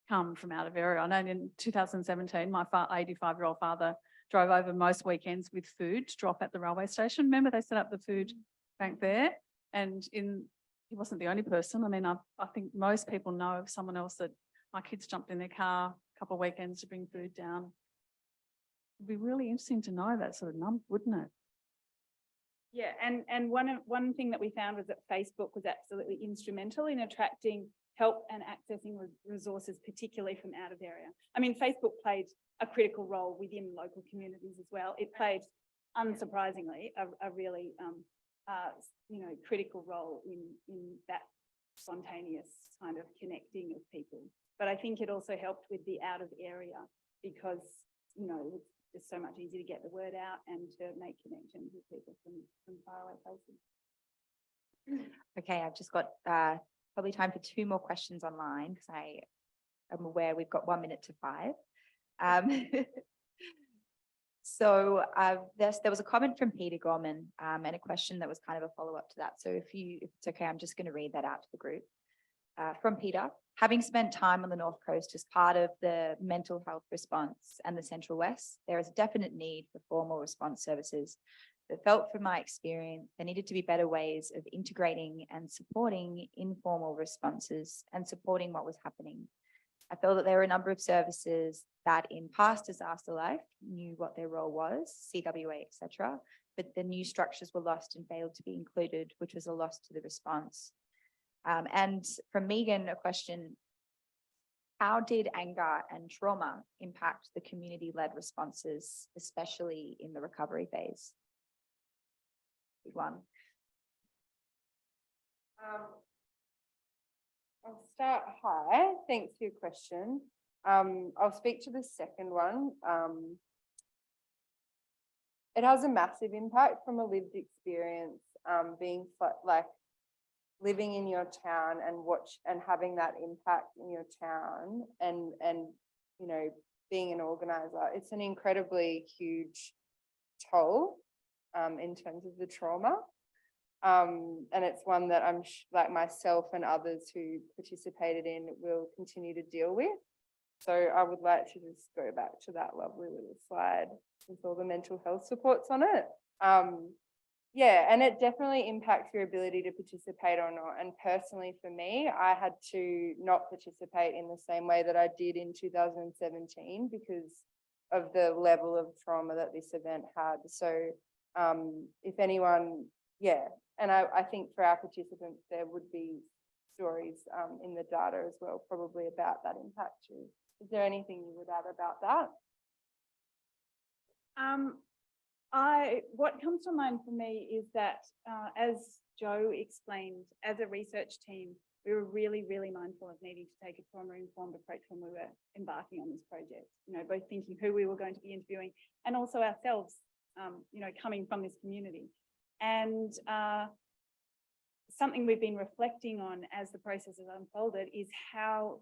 come from out of area. I know in 2017, my 85-year-old father drove over most weekends with food to drop at the railway station. Remember, they set up the food bank there, and he wasn't the only person. I mean, I think most people know of someone else that my kids jumped in their car a couple of weekends to bring food down. It'd be really interesting to know that sort of number, wouldn't it? Yeah, and one thing that we found was that Facebook was absolutely instrumental in attracting help and accessing resources, particularly from out of area. I mean, Facebook played a critical role within local communities as well. It played, unsurprisingly, a really you know, critical role in that spontaneous kind of connecting of people. But I think it also helped with the out of area because, you know, it's just so much easier to get the word out and to make connections with people from faraway places. Okay, I've just got probably time for 2 more questions online because I am aware we've got 1 minute to 5. So there was a comment from Peter Gorman and a question that was kind of a follow-up to that. So if it's okay, I'm just going to read that out to the group. From Peter, having spent time on the North Coast as part of the mental health response and the Central West, there is a definite need for formal response services. But felt from my experience, there needed to be better ways of integrating and supporting informal responses and supporting what was happening. I feel that there are a number of services that in past disaster life knew what their role was, CWA, etc., but the new structures were lost and failed to be included, which was a loss to the response. And from Megan, a question, how did anger and trauma impact the community-led responses, especially in the recovery phase? Good one. I'll start high. Thanks for your question. I'll speak to the second one. It has a massive impact from a lived experience, being like living in your town and having that impact in your town and you know, being an organizer. It's an incredibly huge toll in terms of the trauma. And it's one that I'm like myself and others who participated in will continue to deal with. So I would like to just go back to that lovely little slide with all the mental health supports on it. Yeah, and it definitely impacts your ability to participate or not. And personally for me, I had to not participate in the same way that I did in 2017 because of the level of trauma that this event had. So if anyone, yeah, and I think for our participants, there would be stories in the data as well, probably about that impact too. Is there anything you would add about that? what comes to mind for me is that, as Joe explained, as a research team, we were really, really mindful of needing to take a trauma-informed approach when we were embarking on this project. You know, both thinking who we were going to be interviewing and also ourselves, you know, coming from this community. And something we've been reflecting on as the process has unfolded is how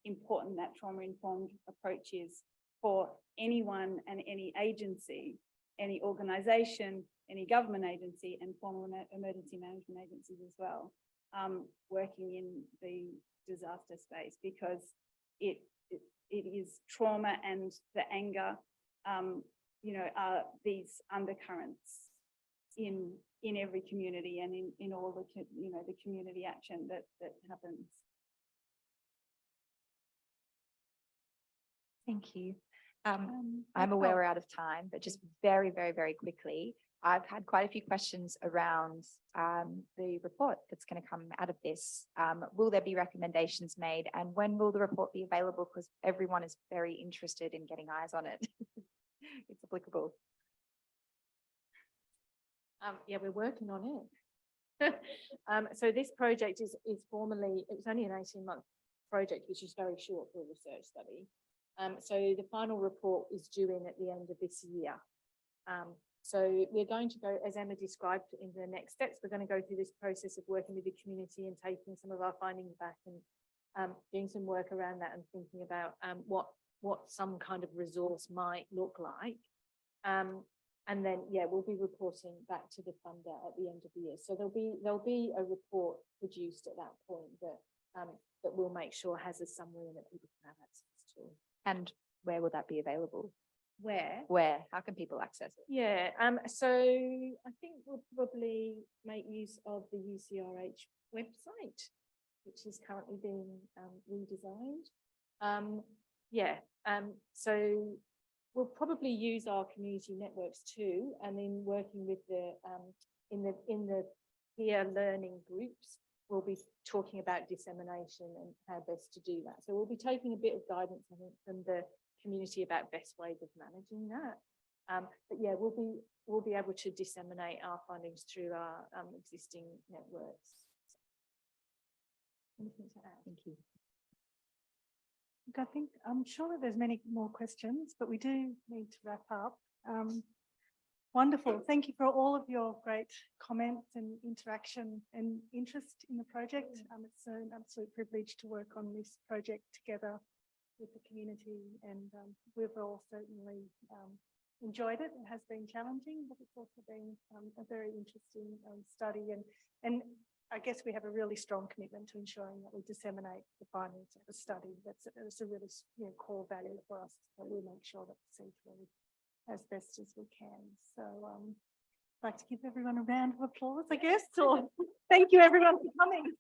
important that trauma-informed approach is for anyone and any agency, any organisation, any government agency, and formal emergency management agencies as well, working in the disaster space, because it is trauma and the anger, you know, are these undercurrents in every community and in all the, you know, the community action that happens. Thank you. I'm aware we're out of time, but just very, very, very quickly, I've had quite a few questions around the report that's going to come out of this. Will there be recommendations made, and when will the report be available? Because everyone is very interested in getting eyes on it. It's applicable. Yeah, we're working on it. So this project is formally, it's only an 18-month project, which is very short for a research study. So the final report is due in at the end of this year. So we're going to go, as Emma described, in the next steps. We're going to go through this process of working with the community and taking some of our findings back and doing some work around that and thinking about what some kind of resource might look like. And then, yeah, we'll be reporting back to the funder at the end of the year. So there'll be a report produced at that point that we'll make sure has a summary and that people can have access to. And where will that be available? Where? How can people access it? Yeah, so I think we'll probably make use of the UCRH website, which is currently being redesigned. So we'll probably use our community networks too, and in working with the in the peer learning groups, we'll be talking about dissemination and how best to do that. So we'll be taking a bit of guidance, I think, from the community about best ways of managing that. But yeah, we'll be able to disseminate our findings through our existing networks. Anything to add? Thank you. Look, I think I'm sure that there's many more questions, but we do need to wrap up. Wonderful. Thank you for all of your great comments and interaction and interest in the project. It's an absolute privilege to work on this project together with the community, and we've all certainly enjoyed it. It has been challenging, but it's also been a very interesting study, and I guess we have a really strong commitment to ensuring that we disseminate the findings of the study. That's a really core value for us, that we make sure that we see through as best as we can. So I'd like to give everyone a round of applause, I guess, or thank you everyone for coming.